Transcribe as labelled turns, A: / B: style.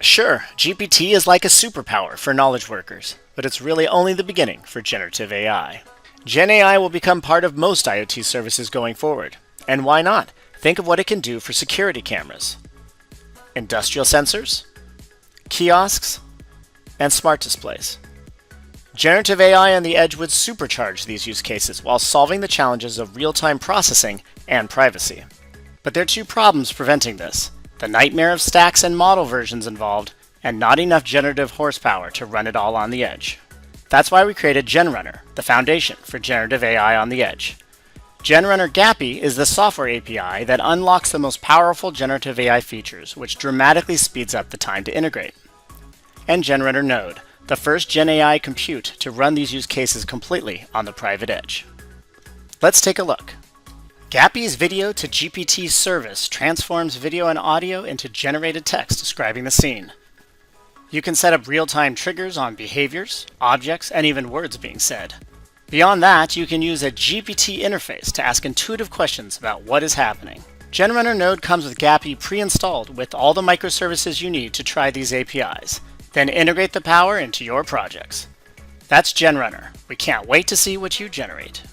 A: Sure, GPT is like a superpower for knowledge workers, but it's really only the beginning for generative AI. Gen AI will become part of most IoT services going forward. And why not? Think of what it can do for security cameras, industrial sensors, kiosks, and smart displays. Generative AI on the edge would supercharge these use cases while solving the challenges of real-time processing and privacy. But there are two problems preventing this: the nightmare of stacks and model versions involved, and not enough generative horsepower to run it all on the edge. That's why we created GenRunner, the foundation for generative AI on the edge. GenRunner GAPI is the software API that unlocks the most powerful generative AI features, which dramatically speeds up the time to integrate. And GenRunner-Node, the first Gen AI compute to run these use cases completely on the private edge. Let's take a look. GAPI's video to GPT service transforms video and audio into generated text describing the scene. You can set up real-time triggers on behaviors, objects, and even words being said. Beyond that, you can use a GPT interface to ask intuitive questions about what is happening. GenRunner-Node comes with GAPI pre-installed with all the microservices you need to try these APIs. Then integrate the power into your projects. That's GenRunner. We can't wait to see what you generate.